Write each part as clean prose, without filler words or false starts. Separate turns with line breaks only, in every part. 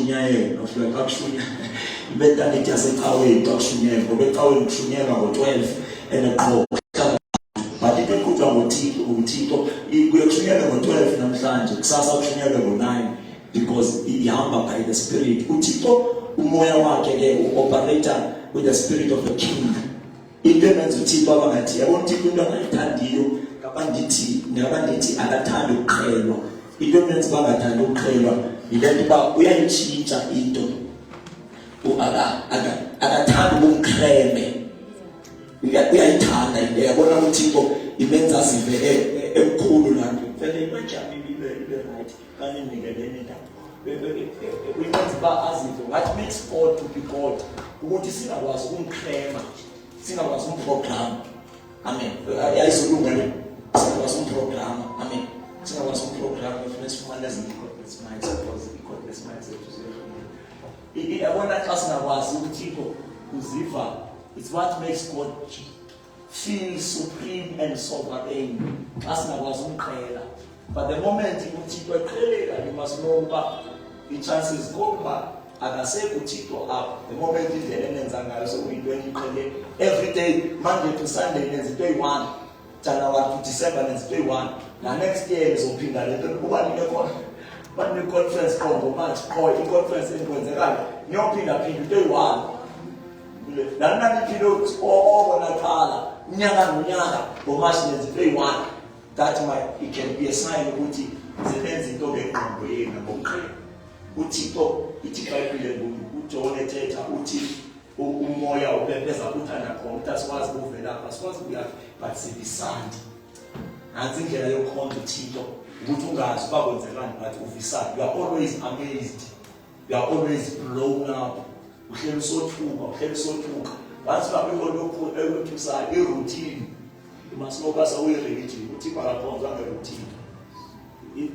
kushunyayela ufika kakushunya imentality yasecaweni kakushunyela ngoba ecaweni kushunyelwa ngo-12 and but into eqhutshwa ngoThixo kuyakushunyelwa ngo-12 namhlanje kusasa kushunyelwa ngo-9 because ihamba by the spirit. uThixo umoya wakhe ke operator with the spirit of the king. Into emenza uThixo abangathi yabona uThixo into angayithandiyo ngabandithi akathanda ukuqhelwa. Into emenza bangathanda ukuqhelwa yilento ba uyayitshintsha into akathanda ukumkreme. Uyayithanda into yabona uThixo imenza sive emkhulu la nto vele imajami ibe right kanye nikelene nda uyenza ba azive what makes God to be God ukuthi singakwazi ukumkrema singakwazi umprogram. Amen. Ayizolunga le singakwazi umprogram. Amen. Singakwazi umprogram kufanele sifumane izinto mindset because godless mindset yabona xa singakwazi uThixo uziva. It's what makes God feel supreme and sovereign. As na was umqhela. But the moment uThixo eqheleka, you must know that the chances go back. Akasekho uThixo up. The moment indlela enenza ngayo so uyintweni iqhele every day Monday to Sunday nenza into eyi-1 January to December nenza into eyi-1 na next year ngizophinda lento kuba nine conference kongo manje i-conference enkwenzekala ngiyophinda into eyi-1 nani pilot obonakala unyaka nonyaka bomashi nenza into eyi-1 that it can be a sign ukuthi zilenza into ngeqondo yena ngomqhele. uThixo ithi iBhayibheli uJohn ethetha uthi umoya uphepeza uthanda khona ukuthi asikwazi ukuvelapha asikwazi ukuya but sibisanda. Nansi indlela yokukhonza uThixo ukuthi ungazi uba kwenzelani but uvisana. You are always amazed, you are always blown up. Uhleli sothuka once babikho lokho ekuthusayo iroutine umasinoba sawuyirelate uThixo akakhonzwa ngeroutine.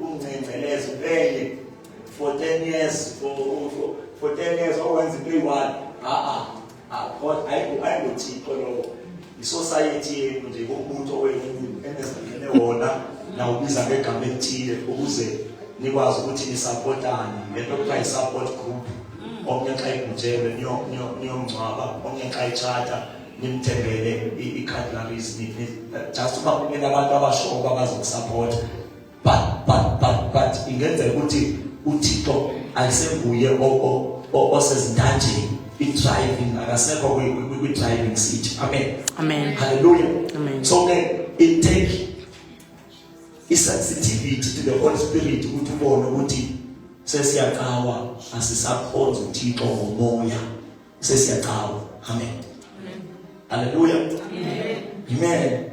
Ungcengcelezo vele for 10 years for 10 years owenza into eyi-1 God ayingoThixo lo isociety yenu nje umuntu owenu enezingene wona na ubiza ngegama elithile ukuze nikwazi ukuthi nisupportane lento kuthiwa yi-support group. Omnye xa ikujele niyomngcwaba, omnye xa itshata nimthembele i-cutleries just uba kunabantu abashoka bazokusupport. But ingenzeka ukuthi uThixo ayisenguye osezintanjeni i-driving akasekho kwi-driving seat. Amen. Hallelujah.
Amen.
So it take i-sensitivity to the Holy Spirit ukuthi ubone ukuthi sesiyacawa asisakhonza uThixo ngomoya sesiyacawa. Amen. Hallelujah. Amen.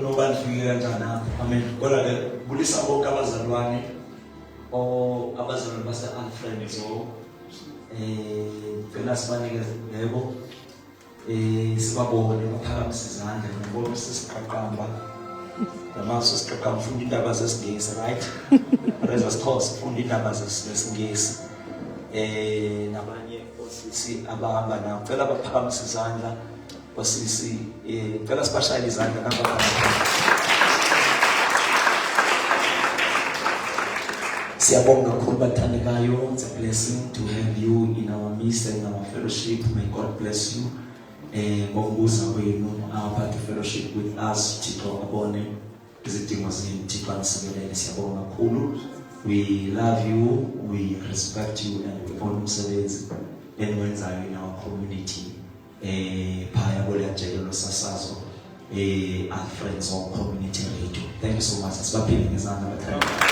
Noba nifike kanjani apha. Amen. Kodwa ke bulisa bonke abazalwane base-Alfred so phela sibanikeze yebo sibabone baphakamise izandla ngibona sesiqaqamba namaso siqaqamba ufunda indaba zesiNgisi right reza sixhosa ufunda indaba zesiNgisi nabanye osisi abahamba nabo cela baphakamise izandla osisi cela sibashayele izandla nabanye. Siyabonga kakhulu bathandekayo. It's a blessing to have you in our midst and in our fellowship. May God bless you. Ngokubuza kwenu apha to fellowship with us. Thixo abone izidingo zenu, Thixo anisekelele. Siyabonga kakhulu. We love you, we respect you, and we honor umsebenzi enwenzayo in our community. Phaya kwelejelo losasazo our friends of community radio. Thank you so much. Sibaphile ngezandla bathandekayo.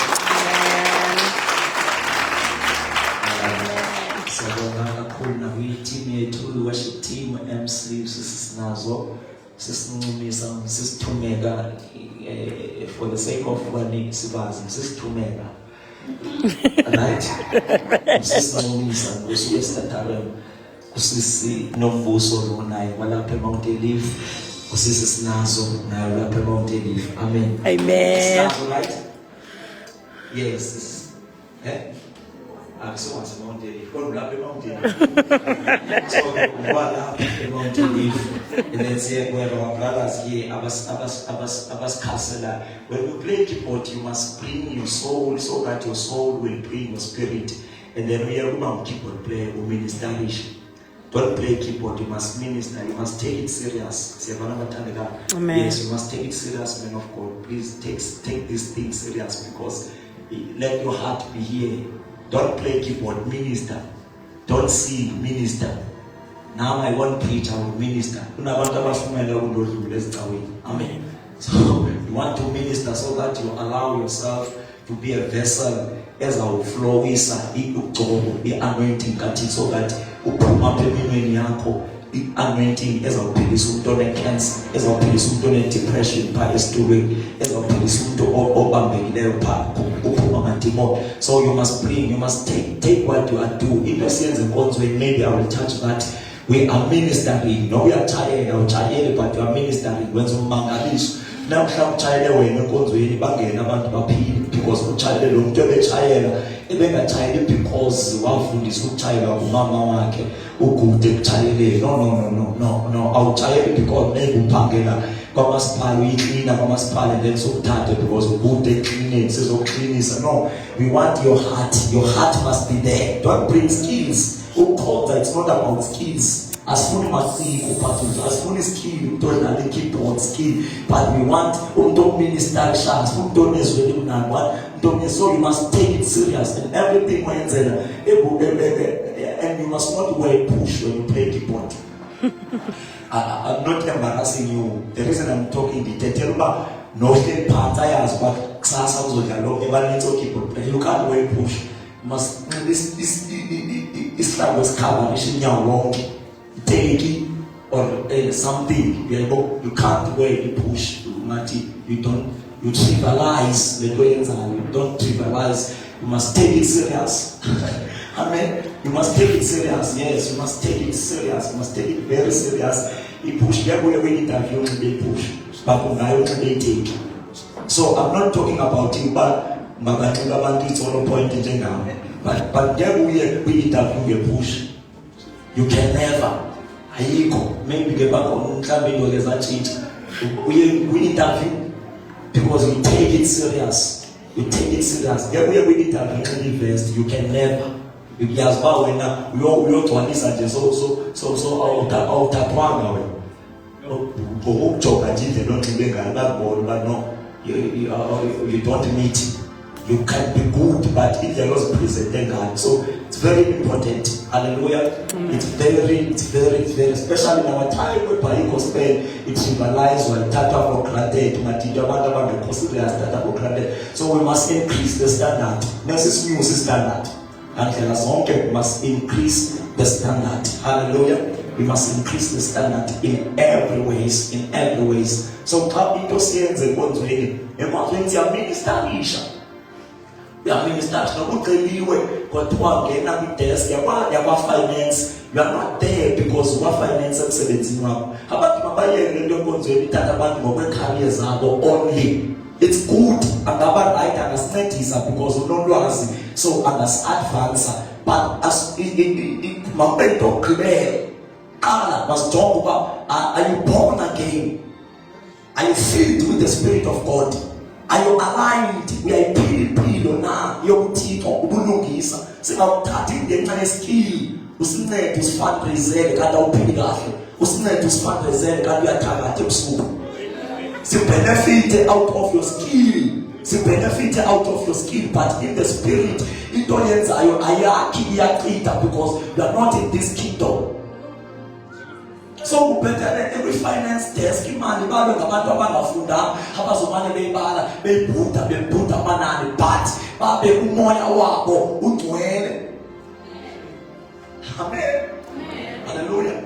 Siyabonga kakhulu nakwi-team yethu, worship team, MC sisinazo, sisincumisa, sisithumeka for the sake of running sibazi, sisithumeka. Right? Sisincumisa ngosuku esitathalwe kusisi Nombuso nonaye walapha eMount Olive, kusisi sinazo nayo lapha eMount Olive. Amen. Sinazo, right? Yes. So much Mount Olive. God love Mount Olive. So God love Mount Olive. And then say where our brothers here, Abbas Counselor. When you play keyboard, you must bring your soul so that your soul will bring your spirit. and then we are going to keyboard player or ministerish. Don't play keyboard, you must minister, you must take it serious.
Amen.
Yes, you must take it serious, man of God. Please take this thing serious, because let your heart be here. Don't play keyboard, minister. Don't sing, minister. Now I won't preach, I will minister. Amen. So you want to minister so that you allow yourself to be a vessel as our flow is the anointing, so that anointing as our police who don't cancer, as our police who don't depression, as our police who don't. So you must bring, you must take what you are doing. In the sense of God's way, maybe I will touch that. We are ministering. No, we are tired, but you are ministering. When some mangalish. Now child away no goes with banging about because the child alone to the child, even a child because one food is so child of mama who could take child. No, our child because maybe pangela, Mamas Pali, clean, Mamas Pali, and then so tired because of good day cleaning, says of cleanness. No, we want your heart must be there. Don't bring skills. Who called that? It's not about skills. As soon as skill, don't have the keyboard skill, but we want to minister chance, so you must take it serious and everything went and you must not wear push when you play keyboard. I'm not embarrassing you. The reason I'm talking detail about no part I ask, but class also keyboard. You can't wear push. Must this Islam was covered in your wrong. Take it or something. You can't wear the push. You trivialize the doings and you don't trivialize. You must take it serious. Amen. You must take it serious. Yes, you must take it serious. You must take it very serious. You push. You will interview they push. But they take. So I'm not talking about you, but it's all a point in general. But there we interview a push. You can never. Maybe get back on change. We interview because we take it serious. We take it serious. There we interview invest. You can never. Because when we all to understand so out you don't meet. You can be good, but if you're not presenting God, so it's very important. Hallelujah. It's very, especially in our time where Paiko spend, it symbolizes when Tata for granted, so we must increase the standard. This is new standard. And we must increase the standard. Hallelujah. We must increase the standard in every ways. So come into science and what's doing. And what's doing your minister. We are ministers. No finance. You are not there because you are financing. How about only? It's good and about right understand is because we don't know so as advance. But as in momento clear, Allah must talk about are you born again? Are you filled with the Spirit of God? Are you aligned? We are people now. Your teeth or bulugisa. Say about 13 the entire skill. Usine to fundraiser kada upigaje. Usine to fundraiser kada yatagate usuku. See benefit out of your skill. See benefit out of your skill, but in the spirit, it don't because you are not in this kingdom. So better than every finance desk, man, but Amen. Hallelujah.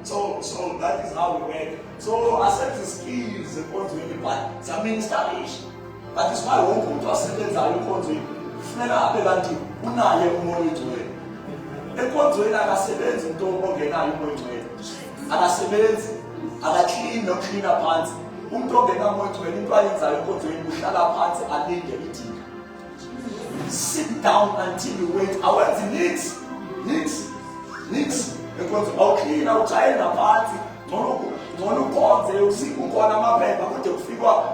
So that is how we work. So accept the skills according to any part. It's a ministration. That is why we won't come to accept that you come to it. Never happen una ye money to it. According to it, I accept it. Don't forget now you going to it. And I accept and I clean up pants. Don't get now going to it. Into I you go to it. You shall have pants and need the eating. Sit down until you wait. I want the needs. Because okay, now child na party. Don't look on. They will see who go on my paper. kude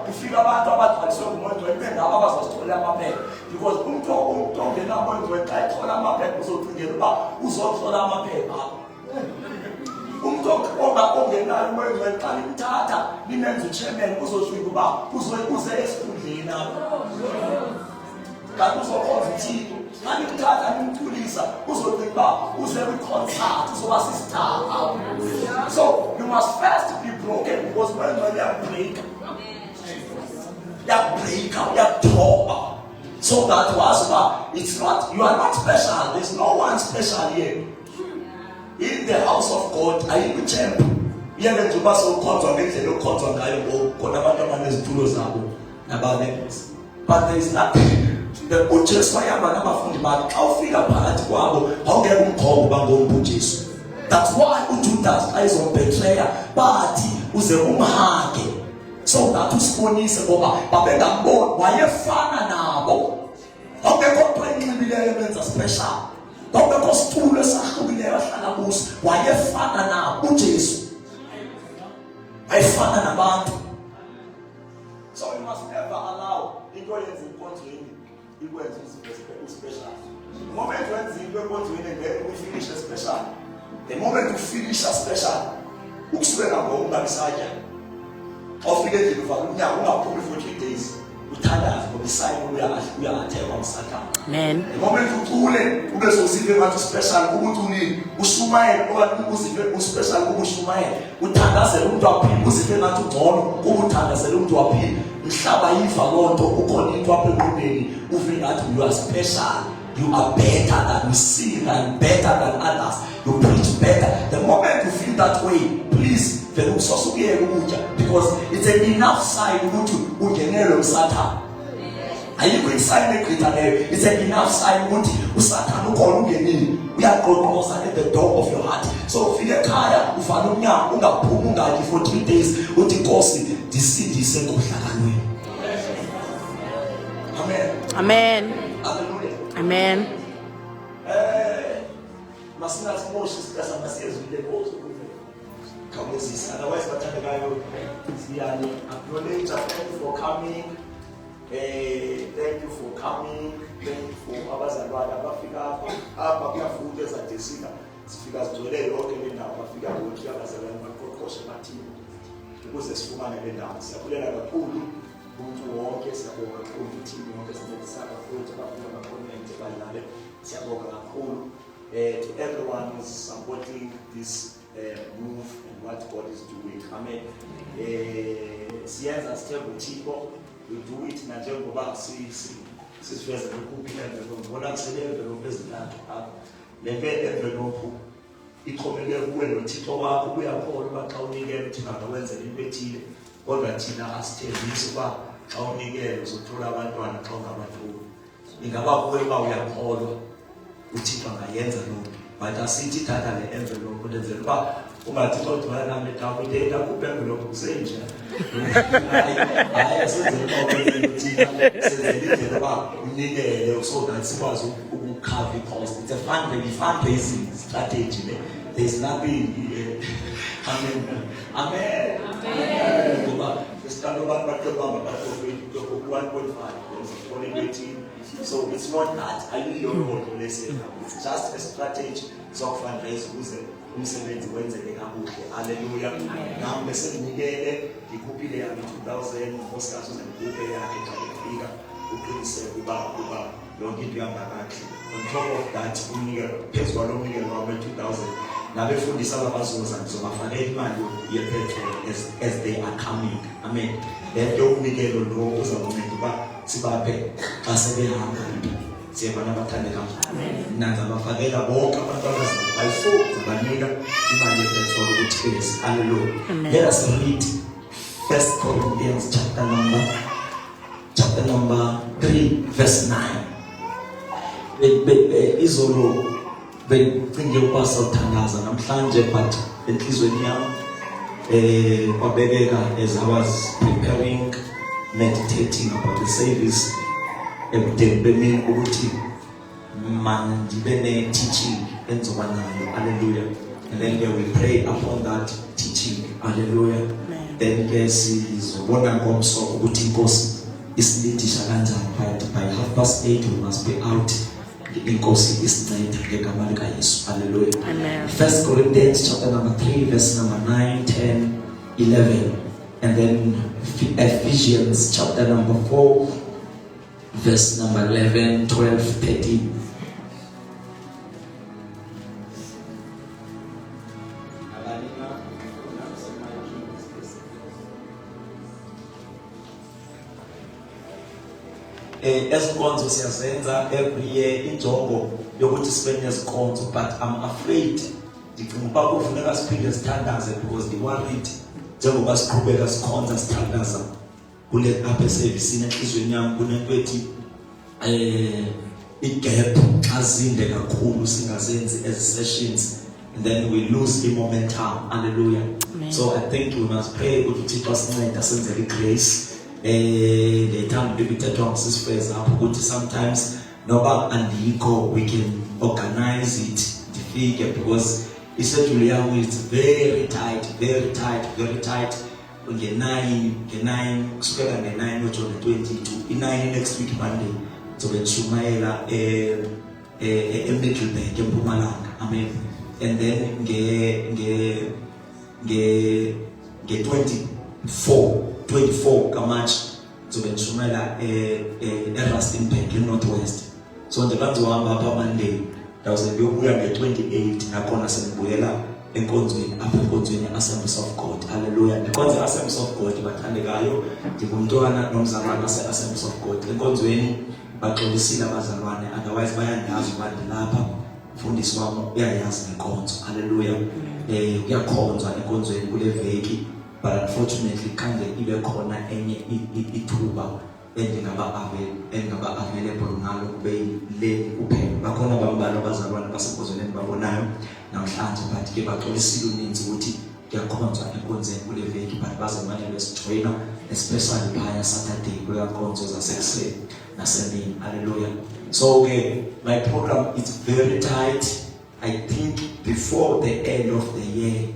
kufika abantu abagcwaliswe ngumoya ongcwele bengabo abazosithola amaphepha, because umuntu ongena umoya ongcwele xa ethola amaphepha uzocingela uba uzothola amaphepha. Umuntu ongenayo umoya ongcwele xa limthatha limenza uchairman uzoshinga uba uze esikhundleni apho, kanti uzokhonza uThixo. Xa limthatha limthulisa uzocinga uba uze kwi-concert uzoba si-star apho. So you must first be broken, because umoya ongcwele uyabreaka, uyabthoba, so that was it's not, you are not special. There's no one special here in the house of God. Ayikho champ iyalenza uba sowukhonzwa ngendlela okhonzwa ngayo ngokhona abantu abanezitulo zabo nabanengozi, but there is nothing. uJesu wayahamba nabafundi bakhe, xa ufika phakathi kwabo awungeke umkhombe bangombu uJesu. That's why uJudas xa ezombetreya bathi uze umhage, so that usibonise ngoba babengamboni wayefana nabo. Awungekho enxibileyo ebenza special, awungekho situlo esahlukileyo ahlala kuso, wayefana nabo uJesu, wayefana nabantu. So you must never allow into yenza inkonzweni ikwenza special. The moment wenza into enkonzweni and then we finish a special, the moment we finish a special ukuswela ngokungabisatya awufike nje uvala unyaka ungaphumi for 3 days uthandaza ngoba isayini uyathekwa umsathana. Amen. The moment ucule ube sosive ngathi special ukuthi unini ushumayela okanye uzive uspecial kuba ushumayela uthandazela umuntu waphila uzive ngathi ungcono kuba uthandazela umuntu waphila. Mhlaba yiva lonto ukhona into apha eqhubeni uve ngathi you are special, you are better than, you sing and better than others, you preach better. The moment you feel that way, please vele usosukuyeka ukutya, because it's an enough sign ukuthi ungenelwe usathana. Ayikho isign egqitha leyo. It's an enough sign ukuthi usathana ukhona ungenile, uyaqoqoza at the door of your heart. So ufike ekhaya uvale umnyango ungaphumi ungatyi for 3 days uthi Nkosi ndisindise ngohlakalweni. Amen.
Amen.
Hallelujah.
Amen.
Masina simoshi sikasa masiyezwile Nkosi khawulezisa, otherwise bathandekayo siyani acknowledge. Thank you for coming. Thank you for coming. Thank you for abazalwane abafika apha kuyafunda ezadesika sifika sigcwele yonke le ndawo, bafika bonke abazalwane baqoqoshe bathini ukuze sifumane le ndawo. Siyabulela kakhulu umuntu wonke, siyabonga kakhulu i-team yonke sincedisana kakhulu abafuna ama-comment balale, siyabonga kakhulu to everyone who's supporting this move and what God is doing. Amen. Siyenza sithemba uThixo, we do it nanjengoba sisiveza lokuphi envelope, ngibona kusele envelope ezintathu apha. Le envelope iqhomele kuwe noThixo wakho, uyakholwa uba xa unikele uthi ngawenzela into ethile, kodwa thina asithembisi uba xa unikele uzothola abantwana xa ungabatholi. Ingaba kuwe uba uyakholwa uThixo angayenza lokho, but asithi thatha le envelope lenzela uba ungathi xa udibana nami ekhaya uthi akuphi envelope kusenje. Hayi senzela indlela uba unikele so that sikwazi ukukhava i-cost. It's a fundraising strategy. There's nothing. Amen. Amen. Amen. Ngoba sithanda abantu baqebamba bathi 1.5 so it's not that ayiyolonto lesena, it's just a strategy zokufundraise ukuze umsebenzi wenzeke kakuhle. Haleluya. Nami bese nginikele ngikhuphile yami 2000 unkosikazi uzengikuphe yakhe xa ifika uqiniseke ukuba yonke into ihamba kakuhle. On top of that unikele phezu kwalo mnikelo wami 2000 nabefundisa abazoza ngizobafakela imali yepetrol as they are coming. Amen. Lento yokunikelo lo uzakunceda uba sibaphe xa sebehamba. Siyabona abathandekayo. Nanza bafakela bonke abantu abazayo banika imali yepetrol ukuthi bese. Hallelujah. Let us read 1 Corinthians chapter number 3 verse 9. Izolo bengicinge ukuba sawuthandaza namhlanje, but enhlizweni yami kwabekeka as I was preparing, meditating about the service, ebudeni bemini ukuthi mandibe ne-teaching enzoba nayo. Hallelujah. And then we pray upon that teaching. Hallelujah.
Amen.
then ke sizobona ngomso ukuthi inkosi isilindisha kanjani by 8:30 we must be out. Inkosi isinceda ngegama lika Yesu. Hallelujah.
Amen.
1 Corinthians chapter number 3 verse number 9, 10, 11, and then Ephesians chapter number 4 verse number 11, 12, 13. Ezikonzo siyazenza every year injongo yokuthi sibe nezikonzo, but I'm afraid ndicinga ukuba kufuneka siphinde sithandaze because the worried njengoba siqhubeka sikhonza sithandaza kule apha eservice enhlizweni yami kunento ethi igap xa zinde kakhulu singazenzi as sessions, and then we lose the momentum. Hallelujah.
Amen.
So I think we must pray ukuthi Thixo asincede asenzele grace. The time limited on this phase up, sometimes noba andiko we can organize it the figure, because essentially it's very tight on the 9 kusukela the 9 which on the 22 in 9 next week Monday so when Shumaela Middleburg eMpumalanga. Amen. And then ge 24 Kamach so when Shumaela Rustenburg in Northwest. So on the bands wahamba hapa Monday ndawuze ngiyobuya nge-28 nakhona senibuyela enkonzweni apha enkonzweni Assemblies of God. Hallelujah. Enkonzo Assemblies of God bathandekayo ngumntwana nomzalwane Assemblies of God. Enkonzweni baxolisile abazalwane, otherwise bayandazi ubani lapha mfundisi wami uyayazi ngenkonzo. Hallelujah. Uyakhonzwa enkonzweni kule veki, but unfortunately kanje ibe khona enye ithuba endingaba available ngalo kube le kuphela. Bakhona abambalwa abazalwane basekhonzweni babonayo namhlanje, but ke baxolisile uninzi ukuthi kuyakhonzwa enkonzweni kule veki, but bazamane besijoyina especially phaya Saturday kule nkonzo zasekuseni nasemini. Hallelujah. So my program is very tight. I think before the end of the year,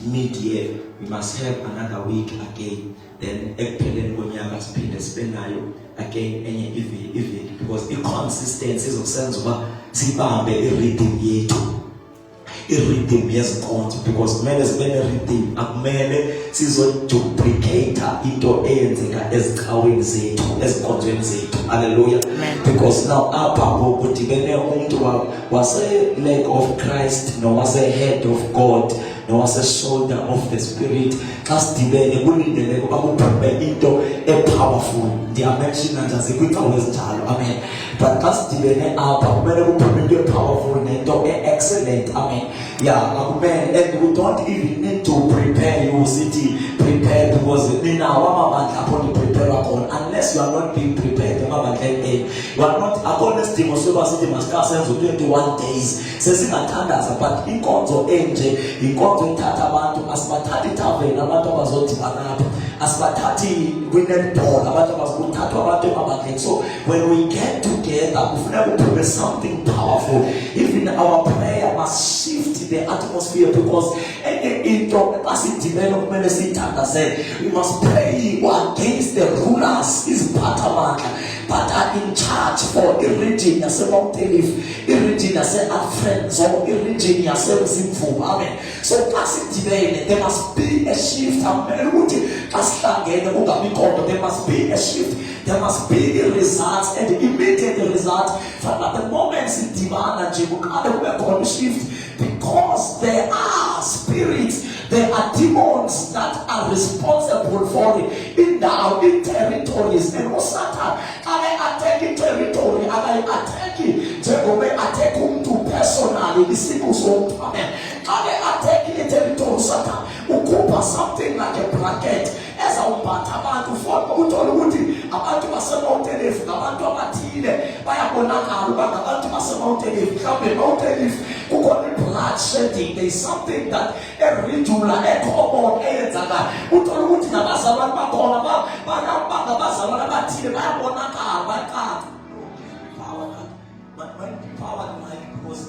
mid-year, we must have another week again. Then ekupheleni konyaka siphinde sibenayo again enye iveki, because i-consistency izosenza uba sibambe i-rhythm yethu, i-rhythm yezinkonzo, because kumele sibe ne-rhythm. Akumele sizoduplicate into eyenzeka ezicaweni zethu ezinkonzweni zethu. Hallelujah. Because now apha ngokudibene umuntu wase-leg of Christ nowase-head of God nowase-shoulder of the Spirit, xa sidibene kulindeleke uba kuphume into e-powerful. Ndiyamenshina nje zikwindawo ezinjalo. Amen. But xa sidibene apha kumele kuphume into e-powerful nento e-excellent. Amen. Yeah, akumele. And we don't even need to prepare you city prepare, because nina wamabandla apho ni-prepare khona, unless you are not being prepared. You are not according to soba sithi masikasenze 21 days sesingathandaza, but inkonzo enje inkonzo ethatha abantu, asibathathi tavern abantu abazodibana apha, asibathathi kwi-netball abantu abazokuthathwa abantu emabandleni. So when we get together kufuneka kuphume something powerful. Even our prayer must shift the atmosphere, because into asidibene kumele sithandazele. We must pray against the rulers, iziphathamandla but are in charge for a region yase-Mount Elif, a region yase-Afrenzo, a region yase-Mzimvubu. Amen. So xa sidibene there must be a shift. Amen. Ukuthi xa sihlangene kungabikhona, there must be a shift. There must be a result, and immediate result. From the moment sidibana nje kuqale kube khona shift, because there are spirits, there are demons that are responsible for it in our territories. And Satan attacking territory, attacking Jehovah, attack to personally the sickles of Amen. Attacking the territory, Satan ukupa something like a blanket as a abantu for ukuthi abantu base-Mount Elif ngabantu abathile bayabonakala uba ngabantu base-Mount Elif, mhlawumbe Mount Elif kukhona blood shedding. There is something that regular common eyenzakala. Uthola ukuthi nabazalwane bakhona abazalwane abathile bayabonakala baqala power line, because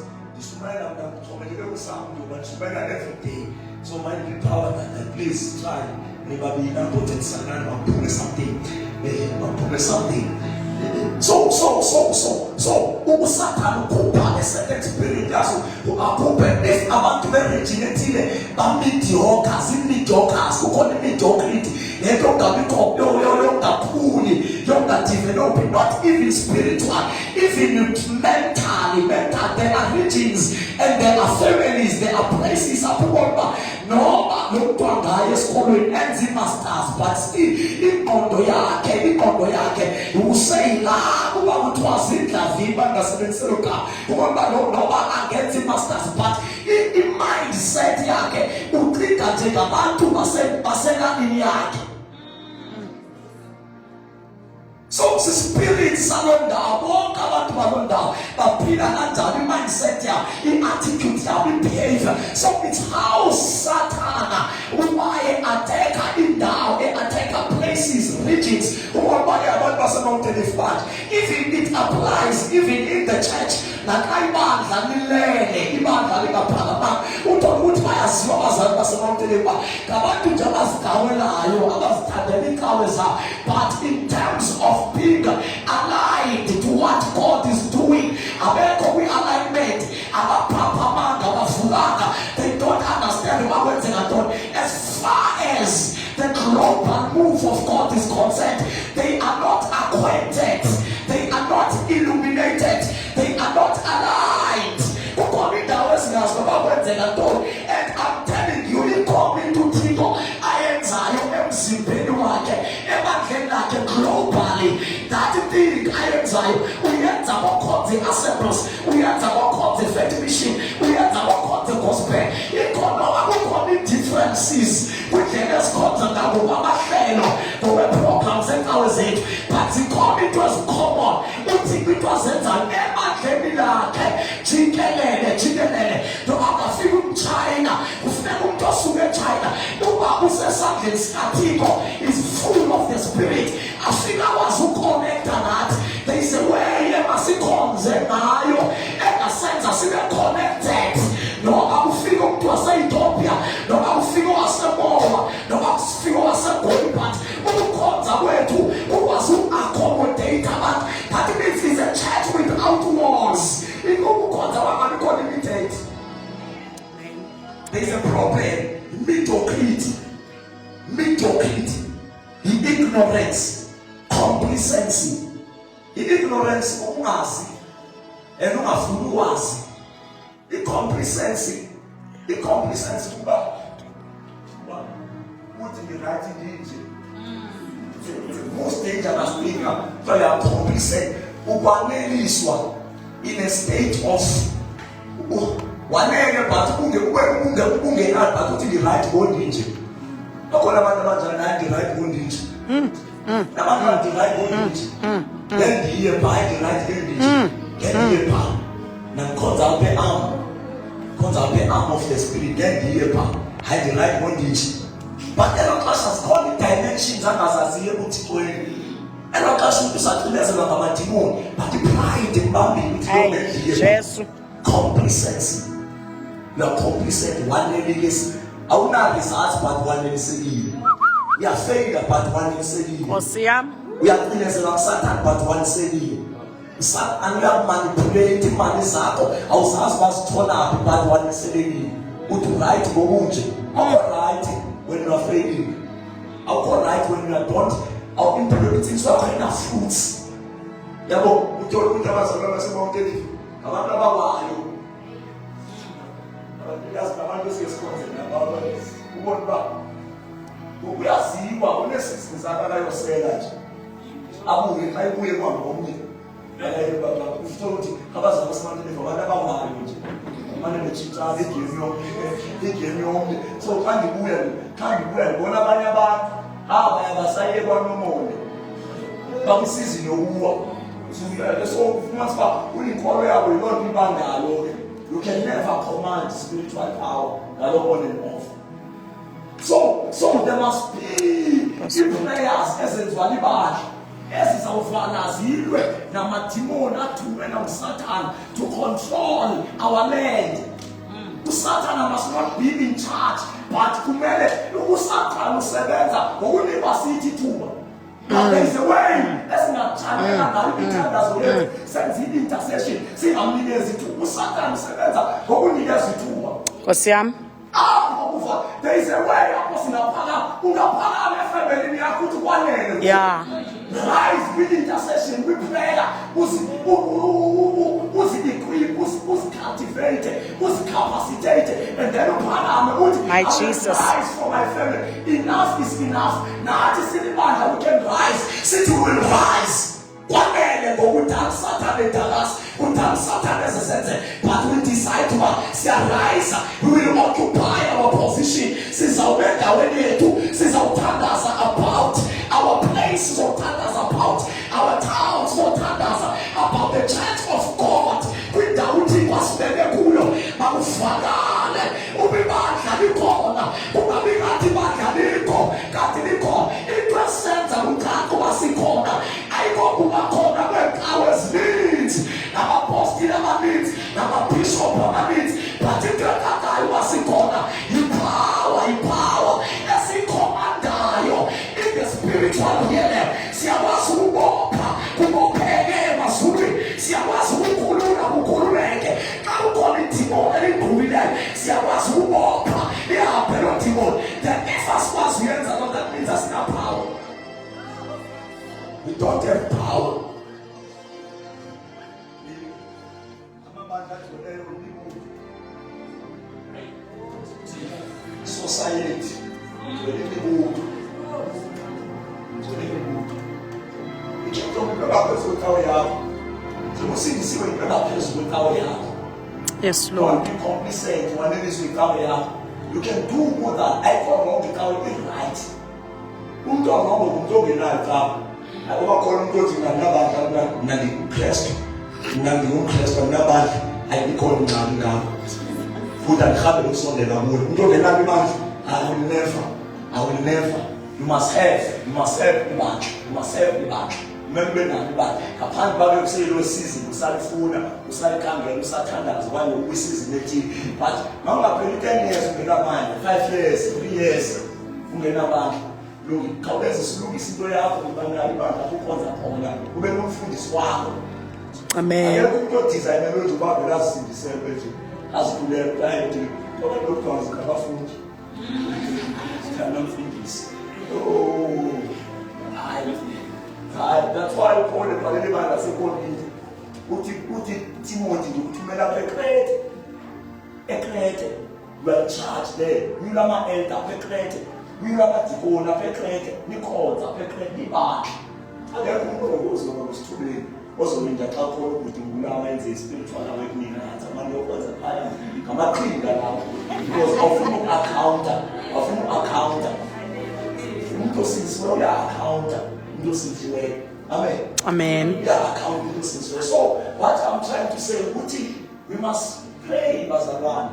every day. So So my power, please try. Maybe important something. Something. So, Satan kupa a second spirit as who are open if about very genetic, but mediocres, who call it mediocrity. They don't become younger developing, not even spiritual, even mentally. There are regions and there are families, there are places of wonder. No, look highest calling masters, but still in Kondo yake, you say la, who was in La Viva, no against masters, but in mindset yake, who think that take a man to Masena in yake. So the spirit surrender, walk about to surrender, but Peter and the mindset here, in attitude here, in behavior. So it's how Satan, why attack in down, attack places, regions, why about person on the fact. Even it applies, even in the church. Like I want to learn, iman kalika palama. Utawutwa as long as I was on the fact. Kabatu jamas kawela ayo, abas tadeli kaweza. But in terms of being aligned to what God is doing, America we alignment, our papa man, our fulana, they don't understand what we're saying. As far as the global move of God is concerned, they are not acquainted, they are not illuminated, they are not aligned. And I'm telling you, you come into Tito, I am globally. That thing, I am we have to walk the assemblies, we have to walk the faith mission, we have to walk the gospel. It got differences. We can just come to that there were programs and hours it, but it was common. It wasn't an China, China is full of the spirit. I think I was who connect that. They say, where you must come, and a sense of connected. No, I will figure to us Ethiopia. No, I will figure us a more. No, I will figure us a good part. Who comes away to who was who accommodate that means it's a church without walls. It who comes away and limited. There is a problem. Mediocrity, ignorance, complacency, ignorance, umazi, and umazi, complacency, put in the right engine. Most dangerous thing, so you are complacent. In a state of one area, but the right bondage. The right bondage. The right bondage. Then the by the right bondage. Then the power. Now comes out the arm of the spirit. Then the power. Hide the right bondage. But the class has called dimensions and as able to go in. And our class will be such a lesson of a Timon, but the pride in Bambi with complacency. We are complacent. One lady is our name is us, but one name is we are failure, but one is we are cleaners of Satan, but one is and we are manipulating Manisako. Our husbands turn up, but one is would right Momunji. Our right when you are failing. Our right when you are don't. Our impurities are kind of fruits. Yabo, we told me about about it. About you. Yes, I want to say something about this. We are seeing what we since I was saying that. I will one me. We told you about the something for whatever man the chita, they gave me so can't be well. What about I have say one no more. But this is no war. So much for we Korea will not be banned. You can never command spiritual power. I don't want it off. So there must be prayers as it's very bad. As it's our fathers, Namatimona to Satan to control our land. uSathana must not be in charge, but kumele uSathana usebenza ngokunika sithi thuba. There is a way esingathanda ngayo ithandazo lethu senze intercession singamnikezi ithuba. uSathana usebenza ngokunikeza ithuba.
Nkosi yami.
There is a way ungaphakama efamilini yakho uthi kwanele.
Yeah.
Rise with intercession, with prayer, uzi-equip, uzi-cultivate, uzi-capacitate, and then
my Jesus.
Rise for my family. Enough is enough. Now we can rise. Sit, we will rise. But we decide to rise. We will occupy our position. Since our tenders are about our places, our tenders about our towns, our tenders about the church of God. Without it was never cool. We don't have power. Society.
Yes, Lord.
Don't be complacent when it is with our. You can do more than I call wrong to carry it right. Don't know who to I overcall him to Nadi Crest, Nadi Crest, and Nabad. I be calling now. Food and habits on the Namu. I will never. You must have the batch. You must have the batch. Remember that, but upon Bible say no season, usali food, usali kanga, usali candles, one we season the tea. But Mama 10 years, we got mine, 5 years, 3 years, we got mine. Look, Cowboys look is going out of the banana, who calls upon that. We don't food is wow.
Amen.
I don't design a little to buy the last in December. As to their time to look on the cover food. Cannot finish. Oh, that's why I call it Palema as a call it. Put it, Timothy, to make up a crate. A crate. We are charged there. We are not elder, a crate. We are not the owner, a crate. Nicole, a crate, the back. And then we was today. Also, in the alcohol, putting Gulama and the spiritual awakening, and a man who was a fire. I'm not clean now. Because of whom accountant. Amen.
Amen.
So, what I'm trying to say, we must pray as a one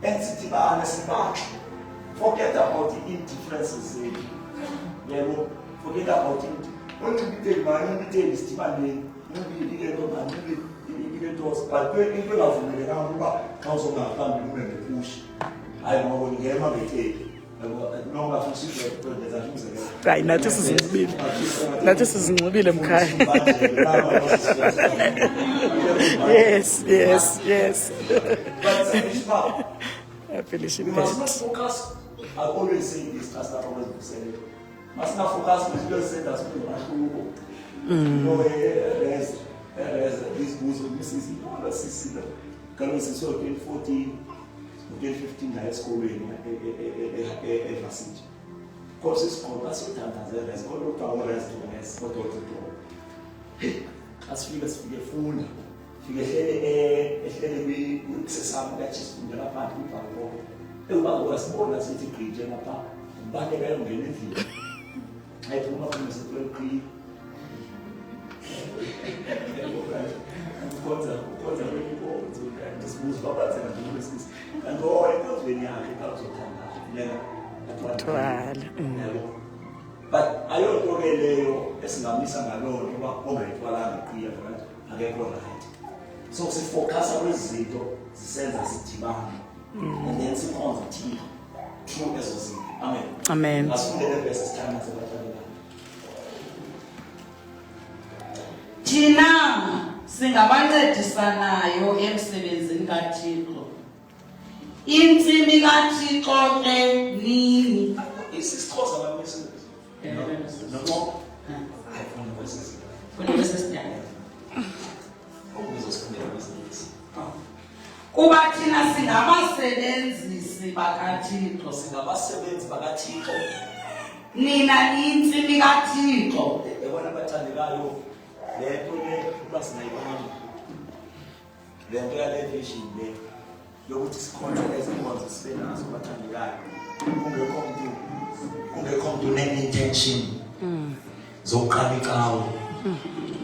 and sit down and back. Forget about the indifferences. Forget about it. When you take money, you take this money, you get those, but when you have to be around, council now come and push. I don't know when you get money take.
Right, now this is Nobile Mkai. Yes. I finish it.
We must not focus. I always say this, as I always say it. Must not focus on just say that's what you know, there's this booze of Mrs. Can we say so 2014? 15 high school in a facility. Courses called as you can't answer, there's no power as to what to do. As figures for the phone, figure some batches from the apartment. It was more than city creature, but they don't get anything. I told my friends to play. And go it goes when you have it out of but I don't know it's not missing alone, so se focus on the zero, sends us a and then sikhonza uThixo through ezo zinto. Amen.
Amen.
Asifundele verse sithanda sebathandekayo.
Thina singabancedisanayo emsebenzini kaThixo. Intsimi kaThixo ke nini.
Isixhosa la message. No. I found the verses.
Funa besesidala.
Ukuzosifundela message.
Kuba thina singabasebenzisi bakaThixo.
Singabasebenzi bakaThixo.
Nina intsimi kaThixo.
Ebona abathandekayo lento le kuba sinayibona. Lento yale vision le yokuthi sikhonze ezinkonzo sibe nazo abathandekayo. Kungekho umuntu ne-intention zokuqala ikawo.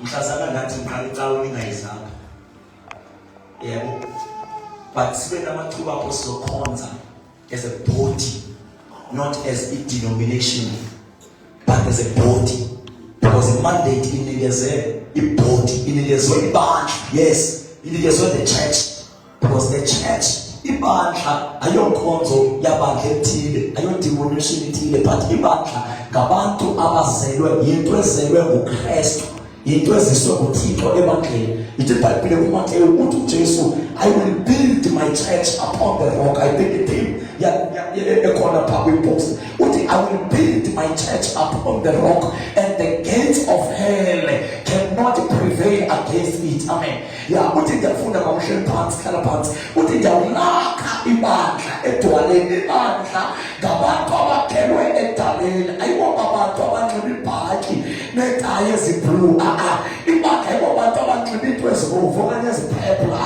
Mhlazana ngathi ngiqala ikawo ningayizanga. Yebo. But sibe namathuba apho sizokhonza as a body, not as a denomination, but as a body. Because the mandate inikezwe ibody, inikezwe ibandla. Yes, inikezwe the church. Because the church, ibandla ayonkonzo yabandla ethile, ayondenomination ethile, but ibandla ngabantu abazelwe into ezelwe nguKristu, into eziswe nguThixo ebandleni. Ithi iBhayibhile kuMateyu uthi uJesu, I will build my church upon the rock. I build him. Ekhona pha kwipost. Uthi I will build my church upon the rock, and the gates of hell cannot prevail against it. Amen. Yeah, uthi ndiyafunda ngamsheni phansi, khala phansi. Uthi ndiyawulakha ibandla edwaleni, ibandla ngabantu abakhelwe edaleni. Ayibo abantu abanxiba ibhatyi neetayi eziblue. Ibandla ayibo abantu abanxiba into ezibomvu okanye ezipurple.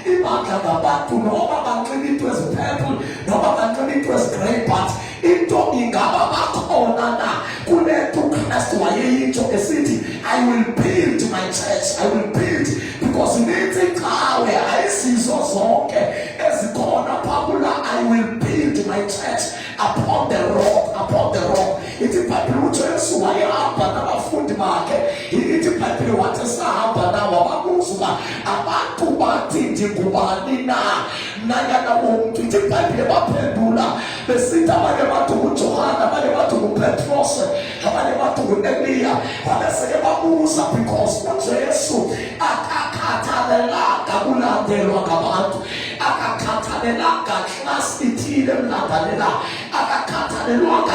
Ibandla ngabantu noba banxiba into ezipurple noba banxiba into ezigrey, but into ingaba bakhona na kule nto uKristu wayeyitsho esithi I will build my church. I will build, because nithi cawe ayisizo zonke ezikhona phakula. I will build my church upon the rock, upon the rock. Ithi iBhayibhile uJesu wayehamba nabafundi bakhe. Ithi iBhayibhile wathi sahamba nawo wababuza uba abantu bathi ndingubani na nanyana umuntu. Ithi iBhayibhile baphendula besithi abanye bathi nguJohane, abanye bathi nguPetros, abanye bathi nguEliya. Wabeseke babuza because uJesu akakhathalelanga kulandelwa ngabantu, akakhathalelanga class ithile emlangalela, akakhathalelwanga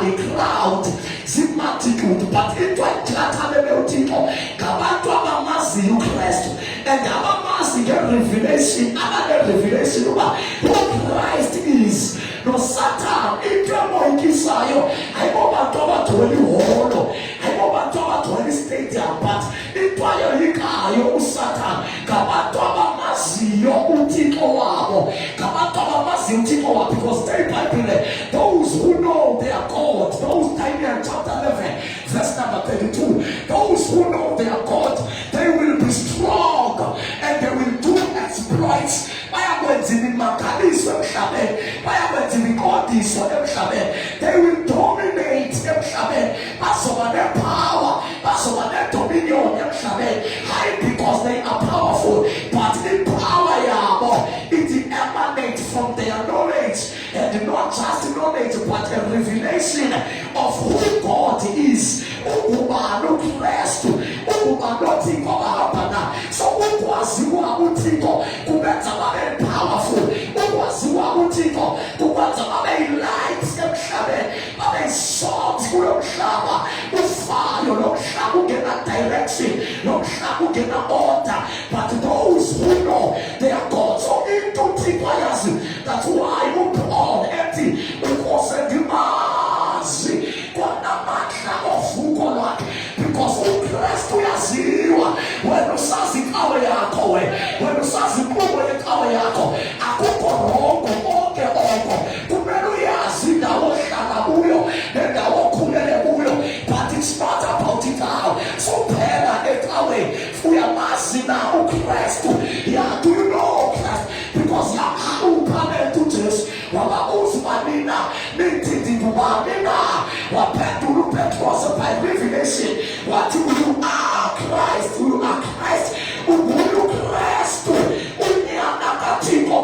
i-crowd, zi-multitude, but into ayikhathalele uThixo ngabantu abamaziyo uKristu and abamazi nge-revelation, abane-revelation uba uKristu is no Satan. Into emoyikisayo ayibo bantu abagcwele iholo, ayibo bantu abagcwele istadium, but into ayoyikayo uSatan ngabantu abamaziyo uThixo wabo, ngabantu abamaziyo uThixo wabo. Because they Bible, those who know their God, those Daniel chapter 11 verse number 32, those who know their God, they will be strong and they will do exploits. Bayakwenza imimangaliso emhlabeni, bayakwenza imiqondiso emhlabeni. They will dominate emhlabeni, bazoba nepower, bazoba nedominion emhlabeni. Why? Because they are powerful, but the power yabo it emanates from their knowledge, and not just knowledge but a revelation of who God is. Ukubani uKristu, ukubani uThixo bahamba naye. So ukwaziwa uThixo kubenza babe powerful, ukwaziwa uThixo kubenza babe lights emhlabeni, babe salt kulo mhlaba. Ufayo lo mhlaba ungena direction, lo mhlaba ungena order, but those who know their God. So into uThixo ayazi, that's why uPaul ethi ukose ndimazi kwanamandla ovuko lwakhe, because uKristu uyaziwa. Wena usazi ikawe yakho, wena usazi inkqubo yekawe yakho, akukho rongo konke oko. Kumele uyazi indawo ohlala kuyo nendawo okhulele kuyo, but it's not about ikawe. So phela ekawe uyamazi na uKristu. Yeah, do you know Christ? Because yakhupha uJesu wababuza ubanina nithi ndingubani na, waphendula uPetros by revelation wathi you are Christ, you are Christ, unguye uKristu, unyana kaThixo.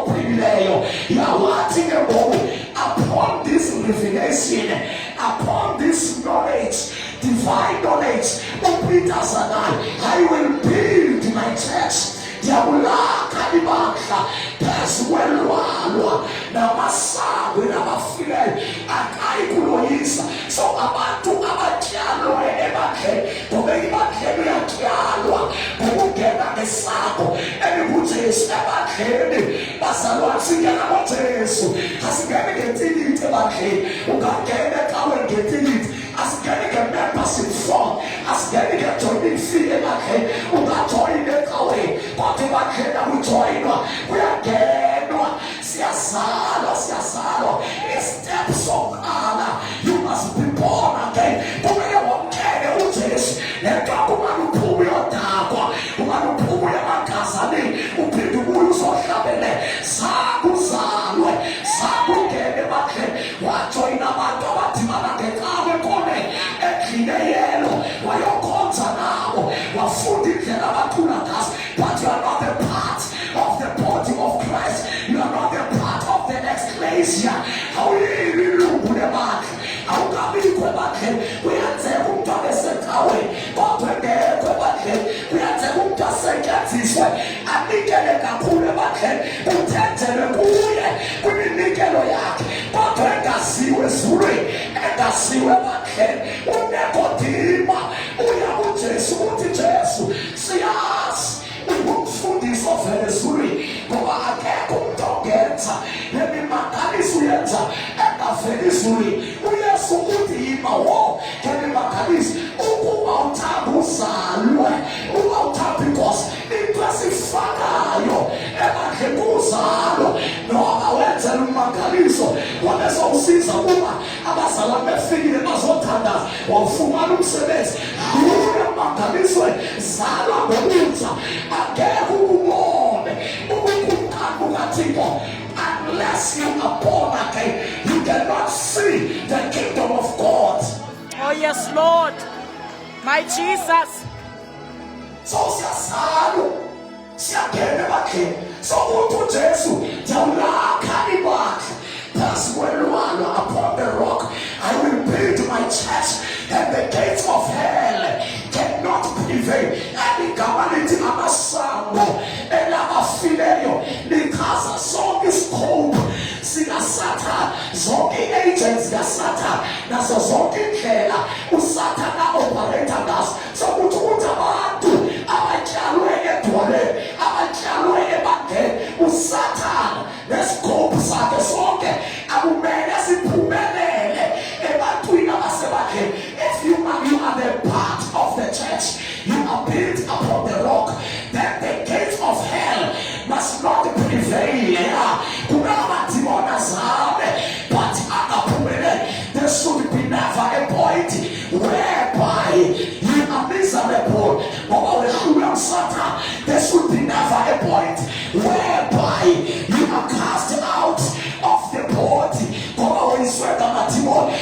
You are watching a movie. Upon this revelation, upon this knowledge, divine knowledge, Peter said, I will build my church. Diabulaka libaka peswelwa na masabu na mafile akai kuloisa. So abantu abatyalwa ebakhe kubekibakhe yatyalwa kubugena ngesako ebikujesu ebakheni bazalwa singena ngojesu asingene ngentilite ebakhe ungangene kawe ngentilite asigene nge-membership form asigene nge-joining fee ebakhe ungajoyine kawe kodwa ebakhena kujoyinwa kuyangenwa siyazalwa i-step sokuqala you must be born again kumele wamkele ujesu nento kumane uphume uyodakwa kumane uphume emagazaneni uphinde ubuye uzohlabele zakuzalwe zakungene ebakheni wajoyina abantu abadimana ngekawe kone eklineyelo wayokhonza nabo wafunda indlela abathula ngazo. But you are not a part of the body of Christ. You are not a part of the ecclesia. Awuyili ilungu lebandla awukabikho ebandleni. Kuyenzeka umuntu abesekawe kodwa engekho ebandleni. Kuyenzeka umuntu asetyenziswe anikele kakhulu ebandleni kuthethelwe kuye kwiminikelo yakhe kodwa engaziwe ezulwini engasiwe ebandleni. UNikodima uya kuJesu uthi Jesu siyazi ukufundisa vele ezulwini ngoba akekho umuntu ongenza lemimangaliso uyenza engaveli ezulwini. uYesu uthi yima wo ngemimangaliso ukuba uthanda uzalwe uba uthanda because into esifakayo ebandleni kuzalwa noma wenzela umangaliso wabezowusiza kuba abazalwane befikile bazothandaza wawufumana umsebenzi lule mangaliswe zalwa ngobuza angeke ukubone ukukumkani bukaThixo. Unless you are born again, you cannot see the kingdom of God.
Oh yes, Lord, my Jesus.
So siyazalwa siyangena ebakheni. So uthi Jesu jawulakha ibandla phezu kwelwala. Upon the rock I will build my church and the gates of hell cannot prevail. Igama lithi amasango elabafileyo lichaza sonke iscope sikaSathane, zonke agents zikaSathane nazo zonke indlela uSathane operate ngazo. So ukuthi abantu abatyalwe edwaleni abatyalwe ebandleni uSathane nescope sakhe sonke akumele siphumelele ebantwini abasebandleni. If you are the part of the church, you are built upon the rock, then the gates of hell must not prevail. But there should be never a point whereby you are miserable. There should be never a point whereby you are cast out of the body.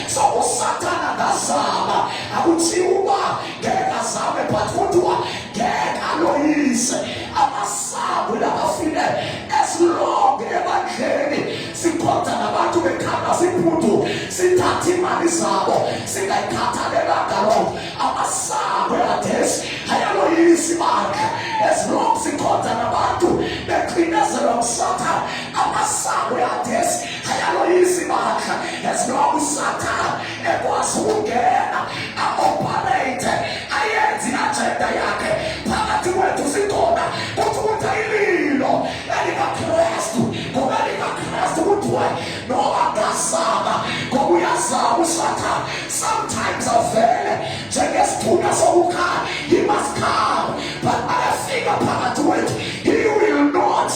So Satan agazama akuthiwa ngekazame but kuthiwa ngekaloyise amasabu labafile as long ebandleni sikhonza nabantu bekhanda siphuthu sithatha imali zabo singayikhathalelanga lonke amasabu adesi ayaloyisi bandla. As long sikhonza nabantu beqhinezelwa nguSathane amasabu adesi ayaloyisi bandla. As long Satan ekwazi ukungena a-operate ayenze i-agenda yakhe phakathi kwethu sikhona kuthi ukuthi ayililo elikaKristu ngoba elikaKristu kuthiwa noba ngazama ngoba uyazama uSathane sometimes avele njengesithunywa sokukhanya. He must come but ayafika phakathi kwethu he will not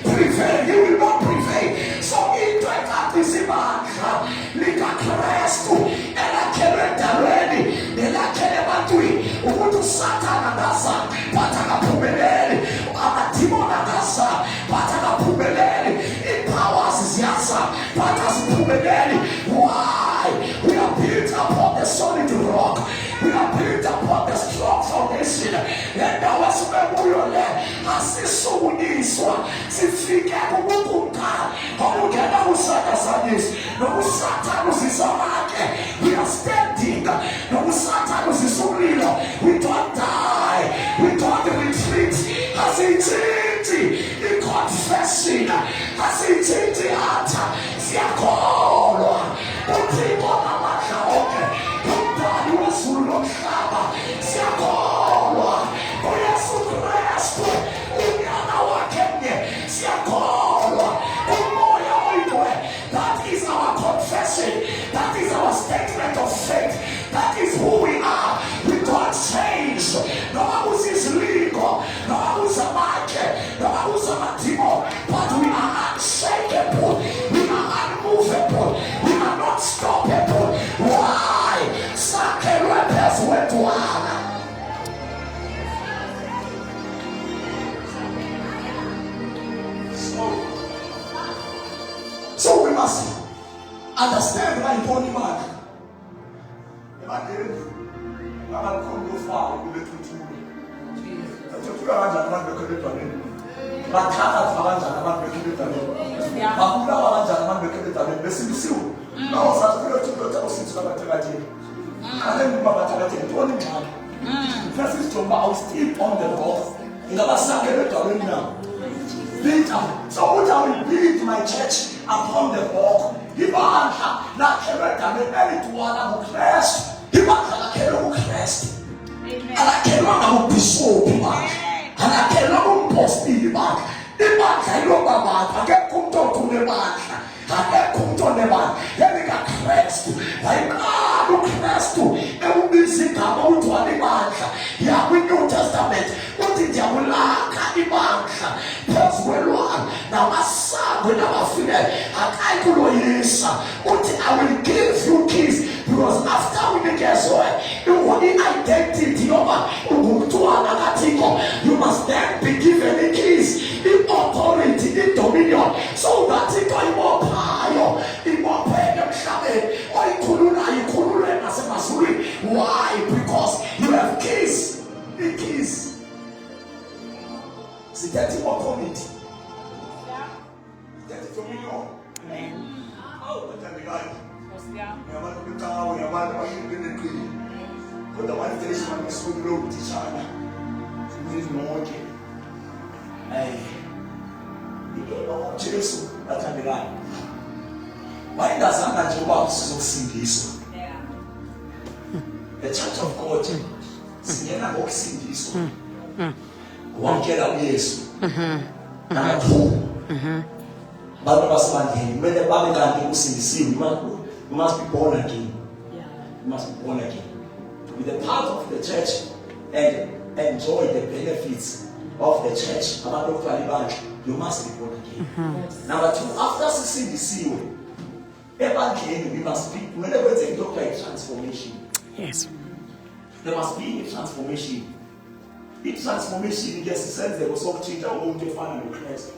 prevail. He will not prevail. So into ekadisibandla likaKristu elakhelwe endaweni nelakhele ebantwini ukuthi uSathane angazama but akaphumeleli, amadimoni angazama but akaphumeleli, iipowers ziyazama but aziphumeleli. Why? We are built upon the solid rock. We are built upon the strong foundation. Endawo esibekuyo le asisukuniswa sifike kubukumkani Ichithi atha siyakholwa uThixo ngamandla onke umbhali wezulu nomhlaba siyakholwa uYesu Kristu unyana wakhe nye siyakholwa umoya oyingcwele. That is our confession. That is our statement of faith. That is who we are. We don't change. Noma kuzizilingo, noma kuzamakhe, noma kuzamadimo, but we are unshakable. We are unmovable. We are not stoppable. Why? Sakhelwe phezu kwedwala. So we must understand my body man. Imagine, I'm not going to far with the two. That's what you are going to do. But Kata Faranja, I'm not going to do. Bakula Faranja, I'm not going to do. Listen to you. Now, I'm going to go to the Tagati. And then Baba Tagati, 20 times. This is to my still on the road. In the last second, now. So what I will build my church upon the rock. Ibandla lakhelwe elitwana uKristu. Ibandla lakhelwe uKristu. Alakhelwa ngabubhishophu ibandla. Alakhelwa ngumposti ibandla. Ibandla ilobabantu akekho umuntu onebandla. Akekho umuntu onebandla. YelikaKristu. Ayikho uKristu ebubiza igama uthwala ibandla. Yakwi-New Testament uthi ndiyabulaka ibandla phezu kwelwandle namasango nabafileyo akayikuloyisa. Uthi I will give you keys because after unikezwe i-identity yoba ungumntwana kaThixo, you must then be given the keys, i-authority, i-dominion, so that Thixo imophayo imopheke emhlabeni oyikhululayo ikhululwe nasemazulwini. Why? Because you have keys. The keys. Sithatha i-authority. Sithatha i-dominion. Amen. Awu bathandekayo. Uyabantu bekawo, uyabantu abayinqinqini. Kodwa one day simanisuku lokutishana. Sibizi nonke. Jesu bathandekayo. Wayengazanga nje uba sizokusindiswa. The Church of God singena ngokusindiswa. Wamkela uYesu. Nakathuma. Bantu basebandleni kumele babe kanti usindisiwe. You must be born again. You must be born again. To be the part of the church and enjoy the benefits of the church. Abantu okutwala ibandla, you must be born again. Number two, after sisindisiwe ebandleni, we must be kumele kwenze into okuthiwa i-transformation.
Yes.
There must be a transformation. I-transformation ke sisenzeko sokutshintsha umuntu efana noKristu.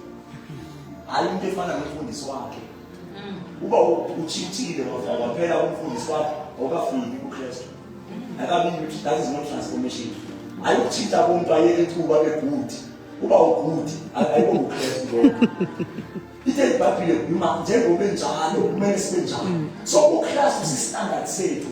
Hayi umuntu efana nomfundisi wakhe. Uba uchintshile waphela umfundisi wakhe awukafiki kuKristu. Akabi that is not transformation. Ayikutshintsha umuntu ayeke ithuba begood. Uba ugood ayikho kuKristu lokho. Ithe iBhayibheli njengoba enjalo kumele sibe njalo. So uKristu sisistandard sethu.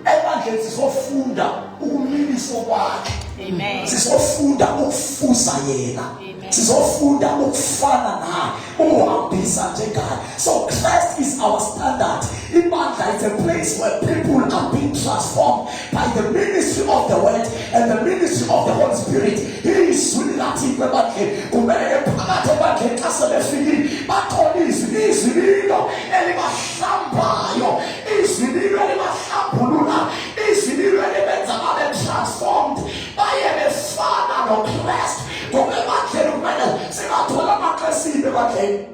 Ebandleni sisofunda ukumiliswa kwakhe. Amen. Sisofunda ukufuza yena. Sisofunda ukufana naye, ukuhambisa njengaye. So Christ is our standard. Ibandla is a place where people are being transformed by the ministry of the word and the ministry of the Holy Spirit. Izwi likaThixo ebandleni kumele phakathi ebandleni xa sebefikile bathole izwi lilo elibahlambayo, izwi lilo elibahlambulula, izwi lilo elibenza babe transformed baye befana noKristu. Ngoba ebandleni kumele singathola amaXesibe ebandleni.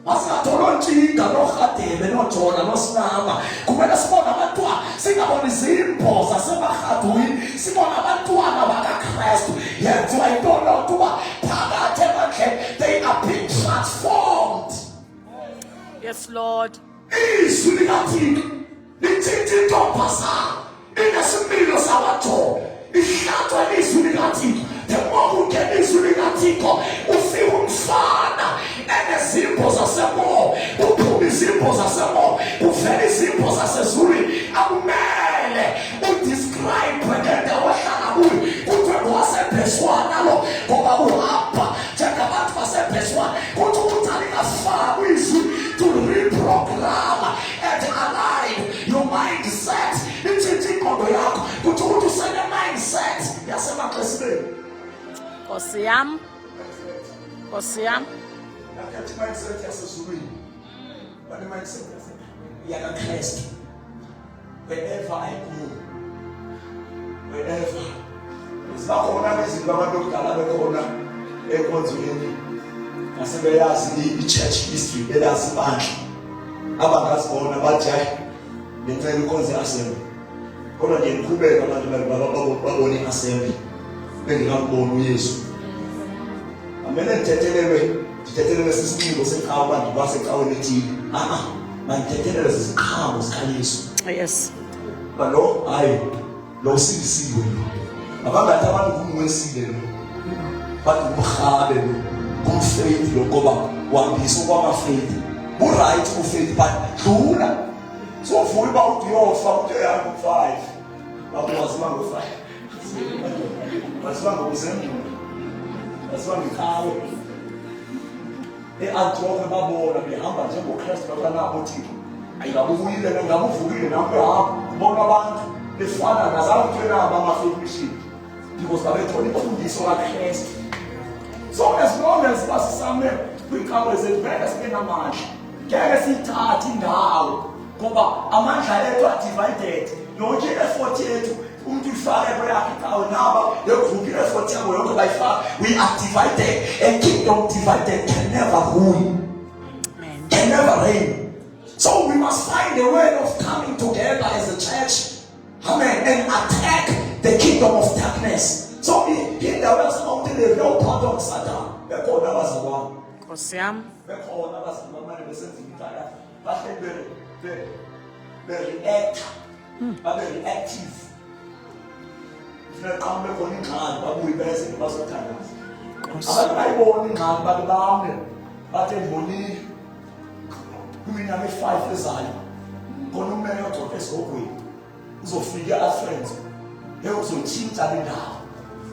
Masingathola ontshinga noRhadebe noJona noSinama. Kumele sibone abantwana, singaboni izimbo zaseMarhadwini, sibone abantwana bakaKristu. Yenziwa yintoni ukuba phakathi ebandleni they are being transformed.
Yes, Lord.
Izwi likaThixo lithinta intombazana inesimilo sabathole. Ihlatshwa izwi likaThixo. The more ungena izwi likaThixo ufika umfana enezimbo zasemo, uphuma izimbo zasemo, uvela izimbo zasezulwini. Akumele udescribe ngento ohlala kuyo kuthiwe wasebheswana lo ngoba uhamba njengabantu basebheswana kuthi ukuthi alingafika
Nkosi yam. Nkosi yam.
Akhathi mindset yasezulwini. But the mindset yakaKristu. Wherever I go, wherever. Sibakhona izinto abantu abadala bekhona enkonzweni. Nasebeyazi i-church history elazi bandla. Abangazibona bathi hayi ngicela inkonzo yasembe. Kodwa nje ngiqhubeka abantu babone i-assembly. Bengingamboni uYesu. Amele ngithethelwe sisinxibo seqhawe abantu basecaweni ethile. Mandithethelwe siziqhamo zikaYesu.
Yes.
Balo hayi lo usindisiwe lo. Abangathi abantu kumwesile lo. Bathi umhabe lo. Kumfaith lo ngoba wambisa kwamafaith. Bu-right ku-faith but dlula. So vuka uba uyofa uyoyanga u-5. Bakwazi mango-5. Basiba ngokuzembulo. Basiba ngikawe. E-Antioch babona behamba njengoKristu bakanabo Thixo. Ayingabuyile ngabuvukile nambe hamba bona abantu befana nazamthwe nabo ama-faith mission. Because babethola imfundiso kaKristu. So as long as basisame kwikawe zethu ngeke sibe namandla. Ngeke siyithathe indawo ngoba amandla ethu a-divided. Yonke i-effort yethu umuntu ifake kweyakhe ikawe naba legroup i-effort yabo yonke bayifaka. We are divided. A kingdom divided can never rule. Can never reign. So we must find a way of coming together as a church. Amen. And attack the kingdom of darkness. So in the rest of the day, no part of Satan.
Nkosi yam.
Very reactive. Abantu bayibona ingane bakubambe bathi ngibonile kwiminyaka e5 ezayo khona umele ogcoke esogweni uzofika a-friends uzotshintsha le ndawo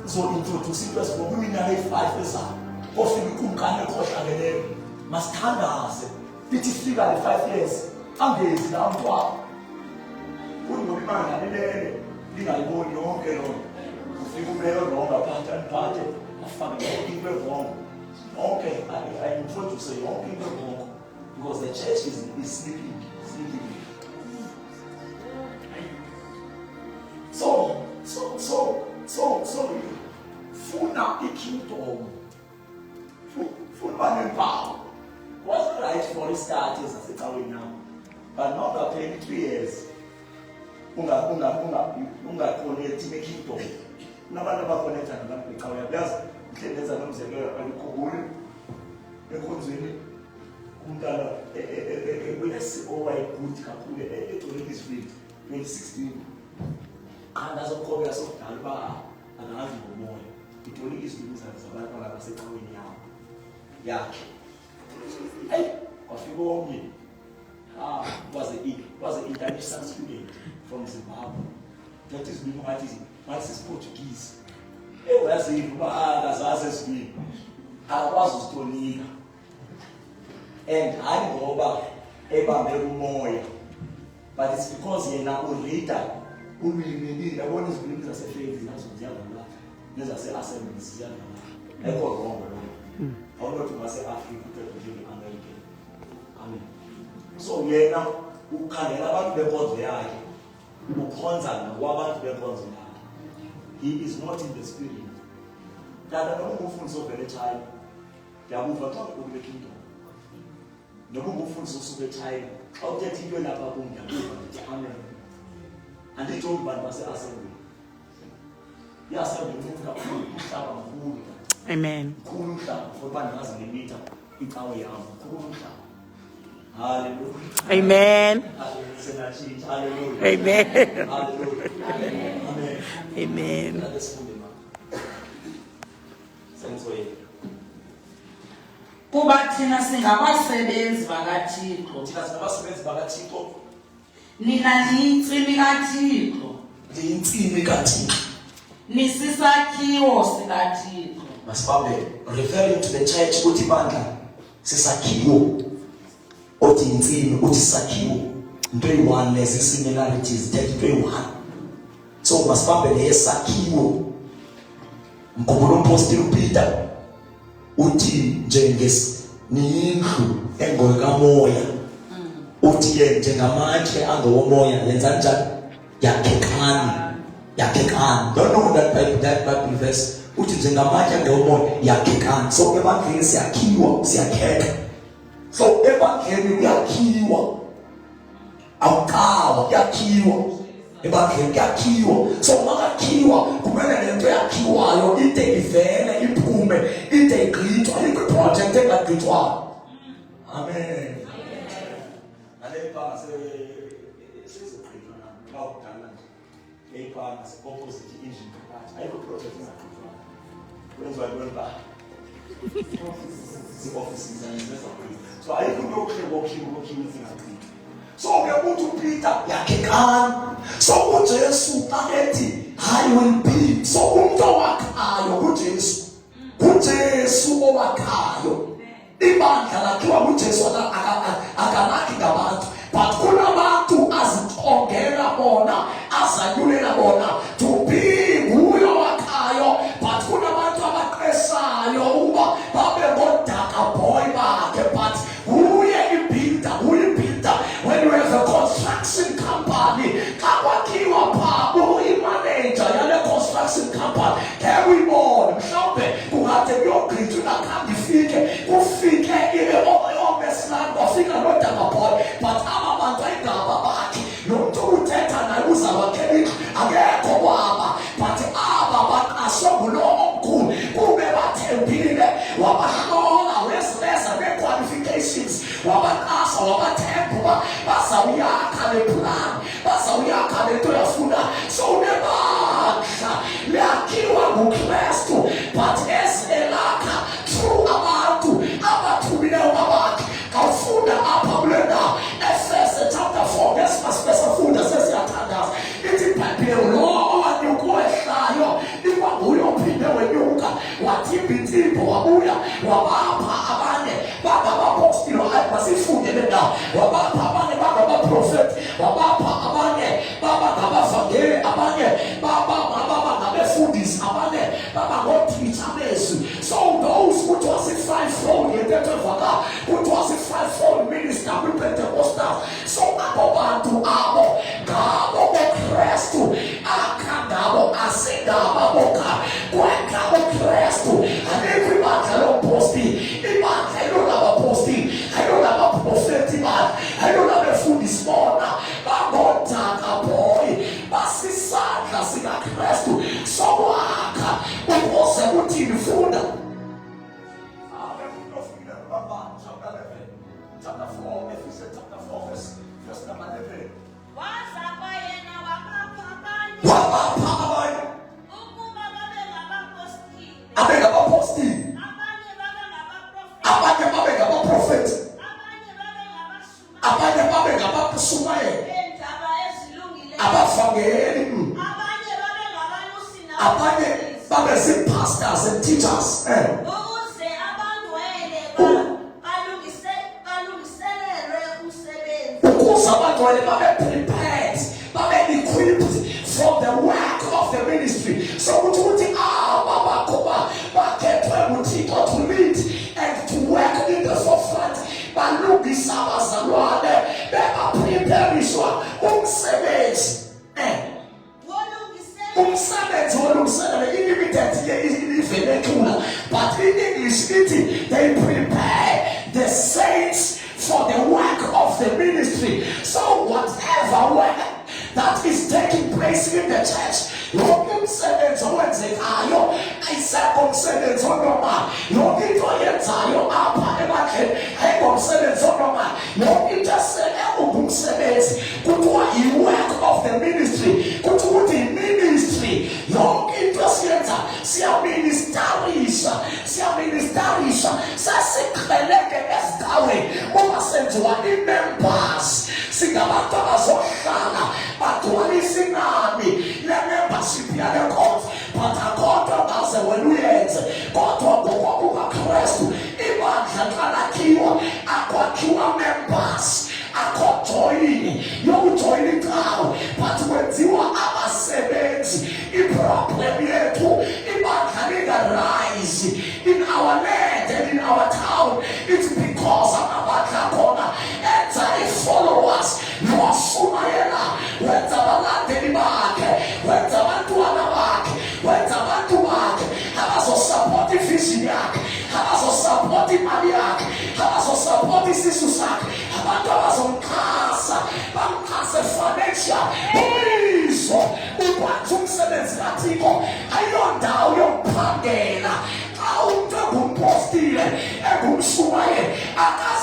uzo-introduce into esibona kwiminyaka e5 ezayo kofika ikumkane ekhohlakeleyo masithandaze lithi fika le 5 years angezi la mntwabo kungoba imandla lelele lingayiboni yonke loo ufika umele oronga phathe afake yonke into wrong. Okay, I introduce yonke into wrong because the church is sleeping. So funa ikingdom. Funa nempawu. Was right for the start as I said now, but not after 3 years. Unga connect the kingdom. Nabantu abaconnecta nabantu becawe yazi ngihlendenza nomzekelo alikhumbuli enkonzweni umntana owayegood kakhulu eJohannesburg 2016 qanda zokukhobela sokudala uba angazi ngomoya itolika izinto zabantu abasecaweni yakhe hey kwafika omnye was an international student from Zimbabwe. That is being what is Portuguese. Ewaziva uba akazazi esibili akwazi usitonika and hayi ngoba ebambe umoya but it's because yena ureader ulwimi yabona izilimi zasefaith nazo ziyavula nezase-assembly ziyavula ekho rongo lo awunothi ngase-Afrika njenge-American. Amen. So yena ukhangela abantu benkonzo yakhe ukhonza nakwabantu benkonzo yakhe. He is not in the spirit. Tata noma ungumfundisi ovela eChina ndiyabuva xa ukule kingdom noma ungumfundisi osuka eChina xa uthetha into lapha kum ndiyabuva ndithi amen. Anditsho abantu base-assembly i-assembly mkhulu kakhulu umhlaba mkhulu.
Amen.
Mkhulu umhlaba for uba ndingazi ngemitha icawe yam mkhulu umhlaba. Hallelujah.
Amen.
Hallelujah.
Amen.
Hallelujah. Amen.
Amen.
Kuba thina singabasebenzi bakaThixo.
Thina singabasebenzi bakaThixo.
Nina niyintsimi kaThixo.
Ndiyintsimi kaThixo.
Nisisakhiwo sikaThixo.
Masibambe referring to the church uthi bandla sisakhiwo. Uthi intsimi uthi sakhiwo. Into eyi-1 lezi similarities 32:1. So masibambe lesakhiwo. Mkhumbula umpostile uPeter uthi njengenindlu engokamoya uthi ke njengamatshe angowomoya yenza njani yakhekana. Don't know that Bible verse. Uthi njengamatshe angowomoya yakhekana. So ebandleni siyakheka. So ebandleni kuyakhiwa awuqala kuyakhiwa ebandleni kuyakhiwa. So makakhiwa kumele lento yakhiwayo ide ivele iphume ide igqithwa. Ayikho iproject engagqithwayo. Amen. Alebanga sezogqithwa ngawudala nje. Ebanga opposite engine phakathi. Ayikho project engagqithwayo. Kwenziwa kwemba. Offices and investment. So ayikho lokho ngingagqithwa. So ke uthi uPeter yakhekana. So uJesu akethi I will be. So umuntu owakhayo uJesu owakhayo. Ibandla lakhiwa uJesu akanakhi ngabantu, but kunabantu azixongela bona azanyulela bona to be nguye owakhayo, but kunabantu abaqeshayo uba babe ngodaka boy bakhe, but nguye ibuilder. When you have a construction company, kakwakhiwa pha uyi-manager yale construction company, carry on mhlawumbe kungade kuyogqithwa nakhambi kufike omesilani kwafika nodaka boy, but aba bantu ayindaba bakhe nomuntu uthetha naye uzawakhela indlu akekho kwaba, but aba baqashwe ngulo omkhulu kube bathembile wabahlola wesileza ne-qualifications wabaqasha wabathemba bazawuyakha le plan bazawuyakha lento yafuna. So nebandla liyakhiwa nguKristu, but eselakha through abantu abathubileyo babakhe. Kawufunda apha kule ndawo Efeso chapter 4 ngesimasiphesafunda sesiyathandaza ithi iBhayibhile lo owanyuka owehlayo ikwanguye ophinde wenyuka wathimba intimbo wabuya wabapha abanye babapostile basifunde le ndawo, wabapha abanye babaprofeti, wabapha abanye babangabavangeli, abanye babangabefundisi, abanye babangotitsha bezwi. So those who was a fivefold who was a fivefold minister with Pentecostal. So abo bantu abo ngabo boKristu akangabo asingabo boka kwengabo Kristu. Anekho ibandla lomposti, ibandla elolabaposti, elolabaprofeti, elolabefundisi bona bangodaka boy basisandla sikaKristu sokwakha ukuze kuthini funda. Chapter 4, Ephesians chapter 4, verse number 11. Wabapha abanye abengabapostile, abanye babengabaprofeti, abanye babengabashumayeli, abavangeli, abanye babezipastors and teachers. They were prepared, equipped from the work of the ministry. So to lead and to work in the forefront. But look, this but in English, they prepare the saints for the work of the ministry. So whatever work that is taking place in the church, work of the ministry, members singabantu abazohlala bagcwalise inani le-membership yale nkonzo, but akodwa kaze wena uyenze kodwa ngokwakukaKristu ibandla xa lakhiwa akwakhiwa members akhojoyini yokujoyina incawe, but kwenziwa abasebenzi. Iproblem yethu ibandla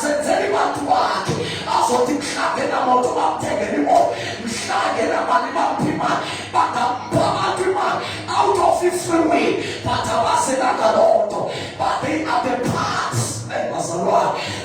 azenzeli bantu bakhe azothi mhlangena moto bamthengela imoto mhlangena mali bampima bangapha abantu imali out of his free will but abasenanga lonto but they are the parts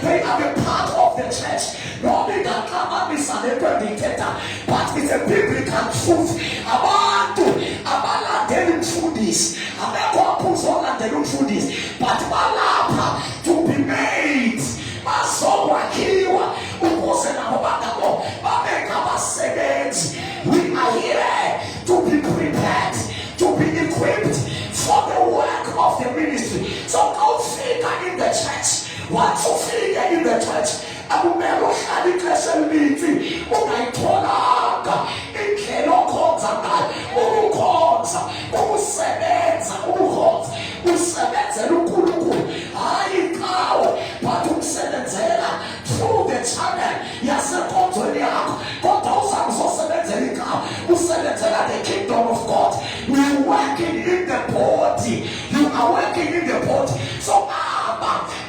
they are the part of the church noma ingaxabanisa lento endiyithetha but it's a biblical truth abantu abalandela umfundisi abekho aphuzo olandela umfundisi but balapha to be made bazokwakhiwa ukuze nabo bangabo babe ngabasebenzi. We are here to be prepared, to be equipped for the work of the ministry. So go figure in the church. Once you figure in the church, akumele uhlale ixesha elininzi ungayitholanga indlela okhonza ngayo ukukhonza ukusebenza ukukhonza usebenzela uNkulunkulu hayi qawo but umsebenzela through the channel yasenkonzweni yakho kodwa uzakuzosebenzela iqhawe usebenzela the kingdom of God. You are working in the body, you are working in the body. So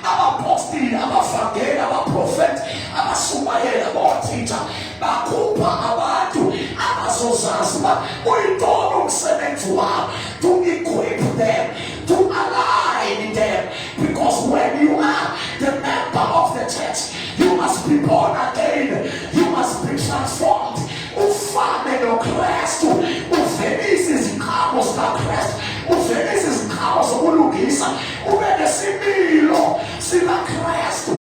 abapostoli abafangeli abaprofeti abasumayela abateacher bakhupha abantu abazozazi uba uyintoni umsebenzi wabo to equip them, to align them, because when you are the member of the church you must be born again, you must be transformed. Ufane noKristu uvelise iziqhamo zikaKristu uvelise iziqhamo zokulungisa ube nesimilo sikaKristu.